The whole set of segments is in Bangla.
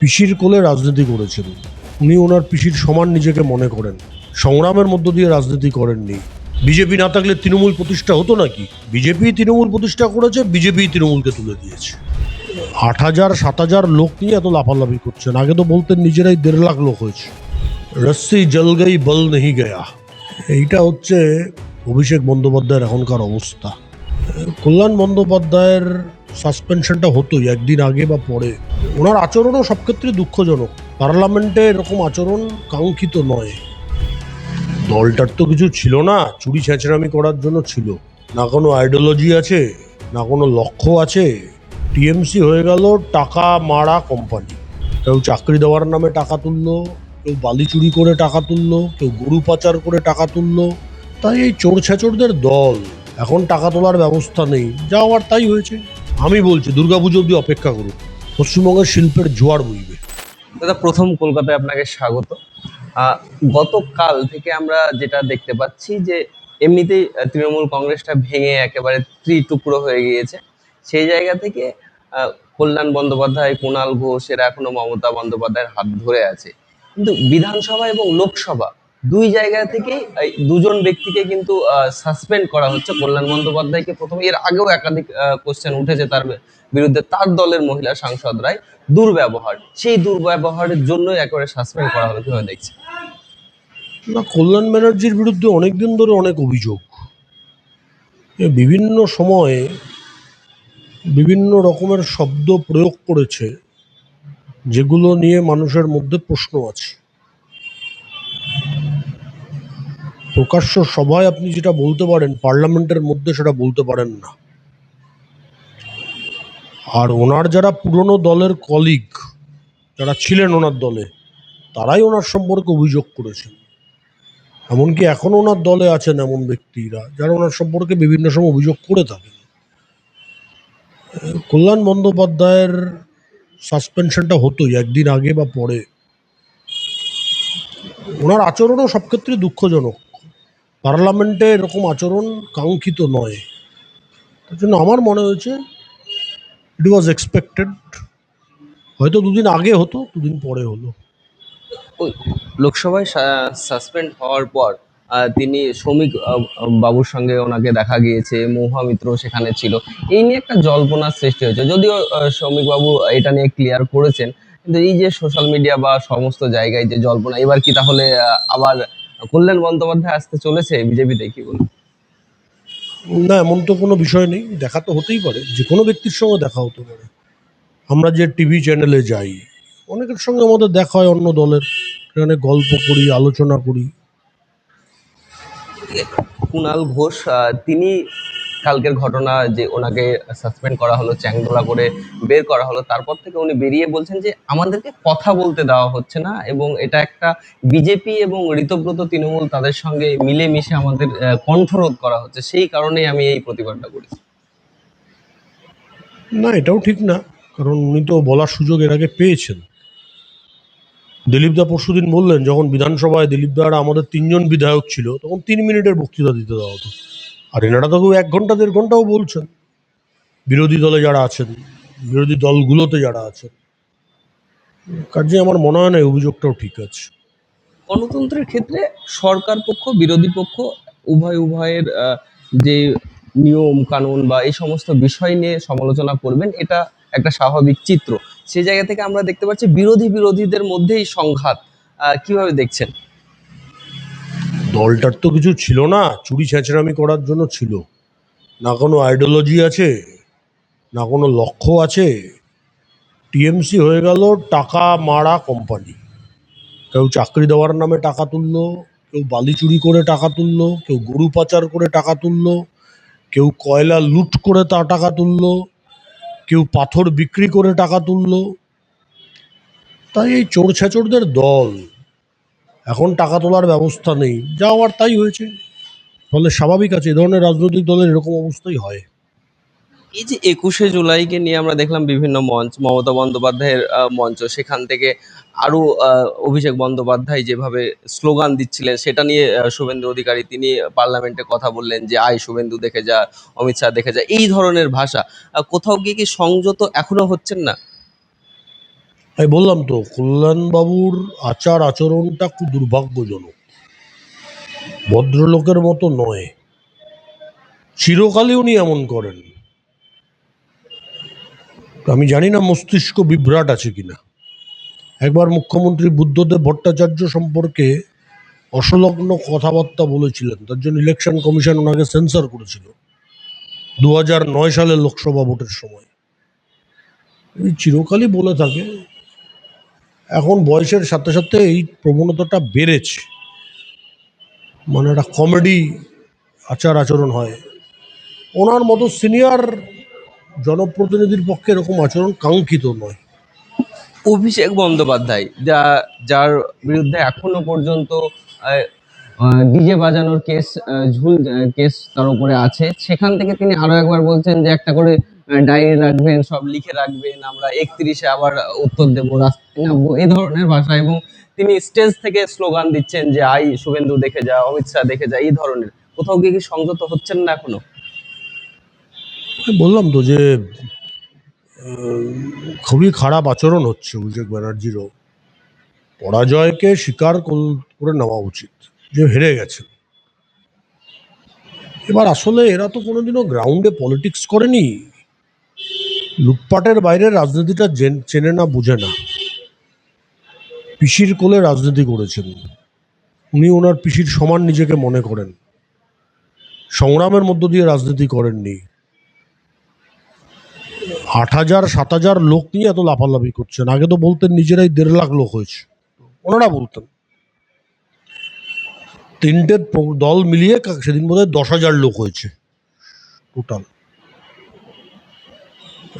পিসির কোলে রাজনীতি করেছেন। উনি ওনার পিসির সমান নিজেকে মনে করেন। সংগ্রামের মধ্য দিয়ে রাজনীতি করেননি। বিজেপি না থাকলে তৃণমূল প্রতিষ্ঠা হতো নাকি? বিজেপি তৃণমূল প্রতিষ্ঠা করেছে, বিজেপি তৃণমূলকে তুলে দিয়েছে। 8,000 7,000 লোক নিয়ে এত লাফালাফি করছেন। আগে তো বলতেন নিজেরাই 1.5 লাখ লোক হয়েছে। রস্সি জল গই বল নেহি গয়া। এইটা হচ্ছে অভিষেক বন্দ্যোপাধ্যায়ের এখনকার অবস্থা। কল্যাণ বন্দ্যোপাধ্যায়ের সাসপেনশনটা হতোই একদিন আগে বা পরে। ওনার আচরণও সব ক্ষেত্রে দুঃখজনক। পার্লামেন্টে এরকম আচরণ কাঙ্ক্ষিত নয়। দলটার তো কিছু ছিল না, চুরি ছেঁচড়ামি করার জন্য ছিল। না কোনো আইডিওলজি আছে, না কোনো লক্ষ্য আছে। টিএমসি হয়ে গেল টাকা মারা কোম্পানি। কেউ চাকরি দেওয়ার নামে টাকা তুললো, কেউ বালি চুরি করে টাকা তুললো, কেউ গরু পাচার করে টাকা তুললো। তাই এই চোর ছেচড়দের দল। এখন টাকা তোলার ব্যবস্থা নেই, যা হওয়ার তাই হয়েছে। আমি বলছি দুর্গাপুজো অব্দি অপেক্ষা করুন, পশ্চিমবঙ্গের শিল্পের জোয়ার বইবে। দাদা, প্রথম কলকাতায় আপনাকে স্বাগত। গতকাল থেকে আমরা যেটা দেখতে পাচ্ছি যে এমনিতেই তৃণমূল কংগ্রেসটা ভেঙে একেবারে ত্রিটুকরো হয়ে গিয়েছে। সেই জায়গা থেকে কল্যাণ বন্দ্যোপাধ্যায়, কুণাল ঘোষ এরা এখনো মমতা বন্দ্যোপাধ্যায়ের হাত ধরে আছে। কিন্তু বিধানসভা এবং লোকসভা দুই জায়গা থেকেই এই দুজন ব্যক্তিকে কিন্তু সাসপেন্ড করা হচ্ছে। কল্যাণ বন্দ্যোপাধ্যায়কে প্রথমে, এর আগেও একাধিক কোশ্চেন উঠেছে তার বিরুদ্ধে, তার দলের মহিলা সাংসদরাই দুর্ব্যবহার, সেই দুর্ব্যবহারের জন্যই একেবারে সাসপেন্ড করা হলো। কিভাবে দেখছে? না, কল্যাণ ব্যানার্জির বিরুদ্ধে অনেকদিন ধরে অনেক অভিযোগ। বিভিন্ন সময়ে বিভিন্ন রকমের শব্দ প্রয়োগ করেছে, যেগুলো নিয়ে মানুষের মধ্যে প্রশ্ন আছে। প্রকাশ্য সভায় আপনি যেটা বলতে পারেন, পার্লামেন্টের মধ্যে সেটা বলতে পারেন না। আর ওনার যারা পুরনো দলের কলিগ, যারা ছিলেন ওনার দলে, তারাই ওনার সম্পর্কে অভিযোগ করেছেন। এমনকি এখনো ওনার দলে আছেন এমন ব্যক্তিরা যারা ওনার সম্পর্কে বিভিন্ন সময় অভিযোগ করে থাকেন। কল্যাণ বন্দ্যোপাধ্যায়ের সাসপেনশনটা হতোই একদিন আগে বা পরে। ওনার আচরণও সব ক্ষেত্রে দুঃখজনক। পার্লামেন্টে এরকম আচরণ কাঙ্ক্ষিত নয়। তার জন্য আমার মনে হয়েছে ইট ওয়াজ এক্সপেক্টেড। হয়তো দুদিন আগে হতো, দুদিন পরে হলো। ওই লোকসভায় সাসপেন্ড হওয়ার পর তিনি শ্রমিক বাবুর সঙ্গে ওনাকে দেখা গিয়েছে, মহামিত্র সেখানে ছিল। এই নিয়ে একটা জল্পনার সৃষ্টি হয়েছে, যদিও শ্রমিক বাবু এটা নিয়ে ক্লিয়ার করেছেন। কিন্তু এই যে সোশ্যাল মিডিয়া বা সমস্ত জায়গায় যে জল্পনা, এবার কি তাহলে আবার কল্যাণ বন্দ্যোপাধ্যায় আসতে চলেছে বিজেপিতে, কি বলুন? না, এমন তো কোনো বিষয় নেই। দেখা তো হতেই পারে, যে কোনো ব্যক্তির সঙ্গে দেখা হতে পারে। আমরা যে টিভি চ্যানেলে যাই, অনেকের সঙ্গে আমাদের দেখা হয় অন্য দলের, সেখানে গল্প করি, আলোচনা করি। কুণাল ঘোষ, তিনি কালকের ঘটনা যে ওনাকে সাসপেন্ড করা হলো, চ্যাংদোলা করে বের করা হলো, তারপর থেকে উনি বেরিয়ে বলছেন যে আমাদেরকে কথা বলতে দেওয়া হচ্ছে না, এবং এটা একটা বিজেপি এবং ঋতব্রত তৃণমূল তাদের সঙ্গে মিলেমিশে আমাদের কণ্ঠরোধ করা হচ্ছে, সেই কারণেই আমি এই প্রতিবাদটা করেছি। না, এটাও ঠিক না, কারণ উনি তো বলার সুযোগ এর আগে পেয়েছেন। দিলীপদা পরশুদিন বললেন, যখন বিধানসভায় দিলীপদারা আমাদের 3জন বিধায়ক ছিল, তখন 3 মিনিটের বক্তৃতা দিতে দেওয়া হতো। আর এনারা তো কেউ 1 ঘন্টা 1.5 ঘন্টাও বলছেন। বিরোধী দলে যারা আছেন, বিরোধী দলগুলোতে যারা আছেন, কাজে আমার মনে হয় না এই অভিযোগটাও ঠিক আছে। গণতন্ত্রের ক্ষেত্রে সরকার পক্ষ, বিরোধী পক্ষ উভয়ের যে নিয়ম কানুন বা এই সমস্ত বিষয় নিয়ে সমালোচনা করবেন, এটা একটা স্বাভাবিক চিত্র। সেই জায়গা থেকে আমরা দেখতে পাচ্ছি বিরোধীদের মধ্যেই সংঘাত। কিভাবে দেখছেন? দলটার তো কিছু ছিল না, চুরি ছেঁচড়ামি করার জন্য ছিল। না কোনো আইডিওলজি আছে, না কোনো লক্ষ্য আছে। টিএমসি হয়ে গেল টাকা মারা কোম্পানি। কেউ চাকরি দেওয়ার নামে টাকা তুললো, কেউ বালি চুরি করে টাকা তুললো, কেউ গরু পাচার করে টাকা তুললো, কেউ কয়লা লুট করে তা টাকা তুললো, কেউ পাথর বিক্রি করে টাকা তুললো। তাই এই চোর ছেচড়দের দল। এখন টাকা তোলার ব্যবস্থা নেই, যা হওয়ার তাই হয়েছে। ফলে স্বাভাবিক আছে, এ ধরনের রাজনৈতিক দলের এরকম অবস্থাই হয়। এই যে 21শে জুলাইকে নিয়ে আমরা দেখলাম বিভিন্ন মঞ্চ, মমতা বন্দ্যোপাধ্যায়ের মঞ্চ, সেখান থেকে আরো অভিষেক বন্দ্যোপাধ্যায় যেভাবে স্লোগান দিচ্ছিলেন, সেটা নিয়ে শুভেন্দু অধিকারী তিনি পার্লামেন্টে কথা বললেন যে আয় শুভেন্দু দেখে যা, অমিত শাহ দেখে যা, এই ধরনের ভাষা। কোথাও গিয়ে কি সংযত এখনো হচ্ছেন না? আমি বললাম তো, কল্যাণবাবুর আচার আচরণটা খুব দুর্ভাগ্যজনক, ভদ্রলোকের মতো নয়। চিরকালই উনি এমন করেন। আমি জানি না মস্তিষ্ক বিভ্রাট আছে কিনা। একবার মুখ্যমন্ত্রী বুদ্ধদেব ভট্টাচার্য সম্পর্কে অসংলগ্ন কথাবার্তা বলেছিলেন, তার জন্য ইলেকশন কমিশন ওনাকে সেন্সর করেছিল 2009 সালের লোকসভা ভোটের সময়। এই চিরকালই বলে থাকে। এখন বয়সের সাথে সাথে এই প্রবণতাটা বেড়েছে, মানে একটা কমেডি আচার আচরণ হয়। ওনার মতো সিনিয়র জনপ্রতিনিধির পক্ষে এরকম আচরণ কাঙ্ক্ষিত নয়। অভিষেক বন্দ্যোপাধ্যায় যার বিরুদ্ধে এখনো পর্যন্ত ডিজে বাজানোর কেস, ঝুল কেস তার উপরে আছে, সেখান থেকে তিনি আরো একবার বলছেন যে একটা করে ডায়েরি রাখবেন, সব লিখে রাখবেন, আমরা 31-এ আবার উত্তর দেবো, রাস্তায় নামবো, এই ধরনের ভাষা। এবং তিনি স্টেজ থেকে স্লোগান দিচ্ছেন যে আই শুভেন্দু দেখে যা, অমিত শাহ দেখে যা, এই ধরনের। কোথাও গিয়ে কি সংযত হচ্ছেন না এখনো? আমি বললাম তো যে খুবই খারাপ আচরণ হচ্ছে অভিষেক ব্যানার্জিরও। পরাজয়কে স্বীকার করে নেওয়া উচিত যে হেরে গেছে। এবার আসলে এরা তো কোনোদিনও গ্রাউন্ডে পলিটিক্স করেনি, লুটপাটের বাইরে রাজনীতিটা চেনে না, বুঝে না। পিসির কোলে রাজনীতি করেছেন উনি, ওনার পিসির সমান নিজেকে মনে করেন। সংগ্রামের মধ্য দিয়ে রাজনীতি করেননি। 8,000 7,000 লোক নিয়ে এত লাফালাফি করছেন। আগে তো বলতেন নিজেরাই 1.5 লাখ লোক হয়েছে, ওনারা বলতেন। 3টে দল মিলিয়ে সেদিন বোধহয় 10,000 লোক হয়েছে টোটাল।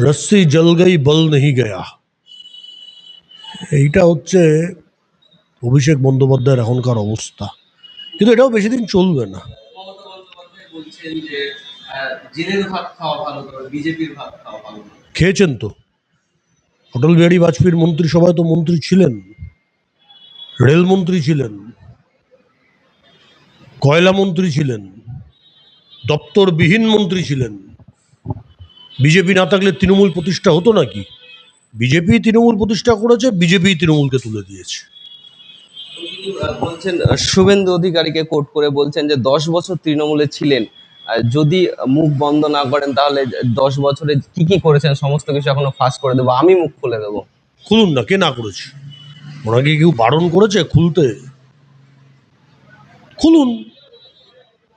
রস্সি জল গই বল নেহি গয়া। এইটা হচ্ছে অভিষেক বন্দ্যোপাধ্যায়ের এখনকার অবস্থা, কিন্তু এটাও বেশি দিন চলবে না। মমতা বন্দ্যোপাধ্যায় বলছেন যে জেলের ভাত খাওয়া ভালো, বিজেপির ভাত খাওয়া ভালো। খেয়েছেন তো, অটল বিহারী বাজপেয়ীর মন্ত্রিসভায় তো মন্ত্রী ছিলেন, রেলমন্ত্রী ছিলেন, কয়লা মন্ত্রী ছিলেন, দপ্তরবিহীন মন্ত্রী ছিলেন। বিজেপি না থাকলে তৃণমূল প্রতিষ্ঠা হতো নাকি? বিজেপি তৃণমূল প্রতিষ্ঠা করেছে, বিজেপি তৃণমূলকে তুলে দিয়েছে। বলছেন শুভেন্দু অধিকারীকে কোট করে বলছেন যে 10 বছর তৃণমূলে ছিলেন, যদি মুখ বন্ধ না করেন তাহলে 10 বছরে কি কি করেছেন সমস্ত কিছু এখনো ফাঁস করে দেবো, আমি মুখ খুলে দেবো। খুলুন না, কে না করেছে? ওনাকে কেউ বারণ করেছে খুলতে? খুলুন।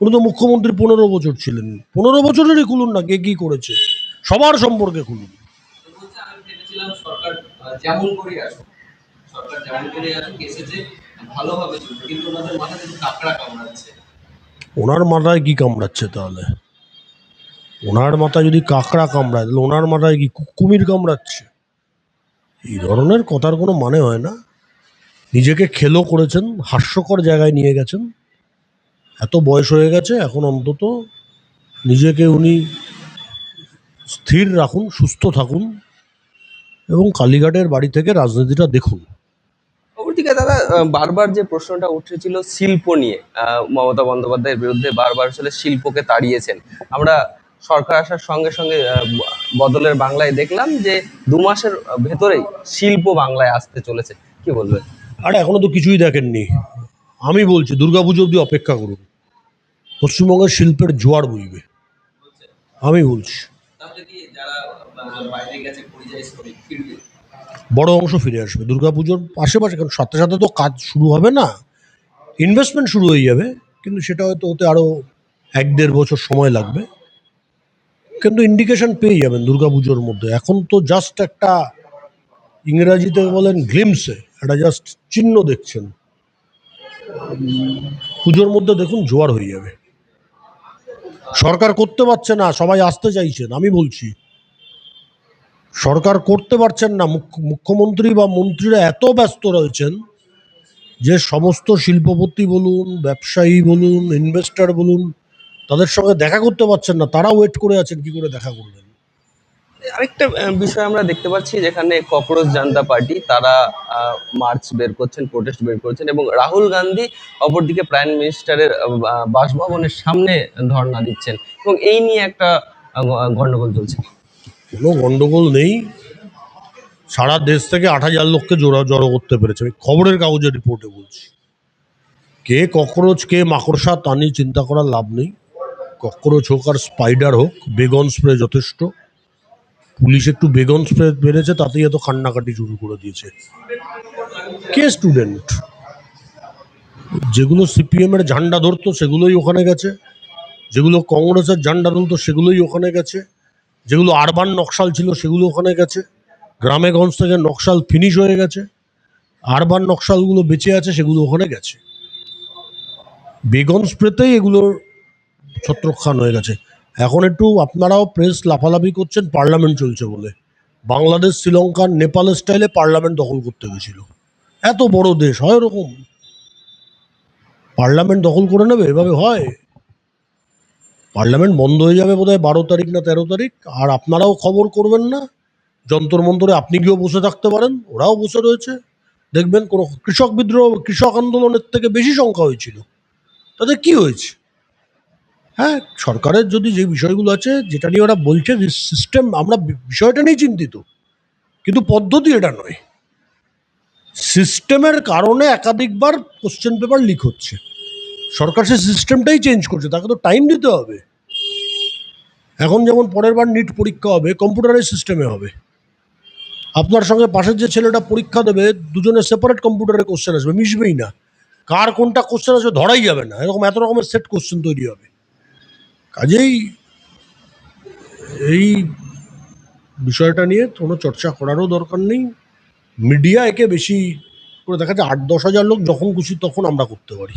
উনি তো মুখ্যমন্ত্রী 15 বছর ছিলেন, 15 বছরেরই খুলুন না, কে কি করেছে সবার সম্পর্কে খুলুন। আমি ভেবেছিলাম সরকার যেমন করে আসুক, সরকার যেমন করে আসুক এসেছে ভালোভাবে চলবে, কিন্তু ওনাদের মাথায় কিন্তু কাঁকড়া কামড়াচ্ছে। ওনার মাথায় কি কামড়াচ্ছে তাহলে? ওনার মাথায় যদি কাঁকড়া কামড়ায় তাহলে ওনার মাথায় কি কুমির কামড়াচ্ছে? এই ধরনের কথার কোনো মানে হয় না। নিজেকে খেলো করেছেন, হাস্যকর জায়গায় নিয়ে গেছেন। এত বয়স হয়ে গেছে, এখন অন্তত নিজেকে উনি স্থির রাখুন, সুস্থ থাকুন এবং কালীঘাটের বাড়ি থেকে রাজনীতিটা দেখুন। অপরদিকে দাদা, বারবার যে প্রশ্নটা উঠেছিল শিল্প নিয়ে, মমতা বন্দ্যোপাধ্যায়ের বিরুদ্ধে বারবার আসলে শিল্পকে তাড়িয়েছেন। আমরা সরকার আসার সঙ্গে সঙ্গে বদলের বাংলায় দেখলাম যে 2 মাসের ভেতরেই শিল্প বাংলায় আসতে চলেছে, কি বলবেন? আর এখনো তো কিছুই দেখেননি। আমি বলছি দুর্গাপুজো অবধি অপেক্ষা করুন, পশ্চিমবঙ্গের শিল্পের জোয়ার বইবে। আমি বলছি তাহলে কি যারা বাইরে গেছে পরিযায়ী শ্রমিক ফিরবে? বড় অংশ ফিরে আসবে দুর্গাপুজোর আশেপাশে, কারণ সাথে সাথে তো কাজ শুরু হবে না, ইনভেস্টমেন্ট শুরু হয়ে যাবে, কিন্তু সেটা হয়তো হতে আরও 1-1.5 বছর সময় লাগবে। কিন্তু ইন্ডিকেশন পেয়ে যাবেন দুর্গাপুজোর মধ্যে। এখন তো জাস্ট একটা, ইংরাজিতে বলেন গ্লিমসে, একটা জাস্ট চিহ্ন দেখছেন। পুজোর মধ্যে দেখুন জোয়ার হয়ে যাবে। সরকার করতে পারছে না, সবাই আসতে চাইছেন। আমি বলছি সরকার করতে পারছেন না, মুখ্যমন্ত্রী বা মন্ত্রীরা এত ব্যস্ত রয়েছেন যে সমস্ত শিল্পপতি বলুন, ব্যবসায়ী বলুন, ইনভেস্টর বলুন, তাদের সঙ্গে দেখা করতে পারছেন না। তারা ওয়েট করে আছেন কি করে দেখা করবেন। আরেকটা বিষয় আমরা দেখতে পাচ্ছি, যেখানে ককরোচ জনতা পার্টি তারা মার্চ বের করছেন, প্রোটেস্ট বের করছেন, এবং রাহুল গান্ধী অপরদিকে প্রাইম মিনিস্টারের বাসভবনের সামনে ধর্ণা দিচ্ছেন, এবং এই নিয়ে একটা গন্ডগোল চলছে। কোনো গন্ডগোল নেই। সারা দেশ থেকে 8,000 লোককে জড়ো করতে পেরেছে, আমি খবরের কাগজের রিপোর্টে বলছি। কে ককরোচ কে মাকড়সা তা নিয়ে চিন্তা করার লাভ নেই। ককরোচ হোক আর স্পাইডার হোক, বেগন স্প্রে যথেষ্ট। পুলিশ একটু বেগন স্প্রে বেড়েছে, তাতেই এত কান্নাকাটি শুরু করে দিয়েছে। কে স্টুডেন্ট? যেগুলো সিপিএম এর ঝান্ডা ধরতো সেগুলোই ওখানে গেছে, যেগুলো কংগ্রেসের ঝান্ডা ধরতো সেগুলোই ওখানে গেছে, যেগুলো আরবান নকশাল ছিল সেগুলো ওখানে গেছে। গ্রামে গঞ্জ থেকে নকশাল ফিনিশ হয়ে গেছে, আরবান নকশালগুলো বেঁচে আছে, সেগুলো ওখানে গেছে। বেগন স্প্রেতেই এগুলোর ছত্রখান হয়ে গেছে। এখন একটু আপনারাও প্রেস লাফালাফি করছেন পার্লামেন্ট চলছে বলে। বাংলাদেশ শ্রীলঙ্কার নেপালের স্টাইলে পার্লামেন্ট দখল করতে গেছিল। এত বড় দেশ হয় ওরকম? পার্লামেন্ট দখল করে নেবে? এভাবে হয়? পার্লামেন্ট বন্ধ হয়ে যাবে বোধহয় 12 তারিখ না 13 তারিখ, আর আপনারাও খবর করবেন না। যন্তর মন্তরে আপনি গিয়েও বসে থাকতে পারেন, ওরাও বসে রয়েছে। দেখবেন কোনো কৃষক বিদ্রোহ, কৃষক আন্দোলনের থেকে বেশি সংখ্যা হয়েছিল। তাদের কি হয়েছে? হ্যাঁ, সরকারের যদি যে বিষয়গুলো আছে, যেটা নিয়ে ওরা বলছে সিস্টেম, আমরা বিষয়টা নিয়ে চিন্তিত, কিন্তু পদ্ধতি এটা নয়। সিস্টেমের কারণে একাধিকবার কোশ্চেন পেপার লিক হচ্ছে। সরকার সেই সিস্টেমটাই চেঞ্জ করছে, তাকে তো টাইম দিতে হবে। এখন যেমন পরের বার নিট পরীক্ষা হবে কম্পিউটারের সিস্টেমে হবে। আপনার সঙ্গে পাশের যে ছেলেটা পরীক্ষা দেবে, দুজনের সেপারেট কম্পিউটারে কোশ্চেন আসবে, মিশবেই না। কার কোনটা কোশ্চেন আসবে ধরাই যাবে না, এরকম এত রকমের সেট কোশ্চেন তৈরি হবে। কাজেই এই বিষয়টা নিয়ে কোনো চর্চা করারও দরকার নেই। মিডিয়া একে বেশি করে দেখা যায়, 8-10 হাজার লোক যখন খুশি তখন আমরা করতে পারি।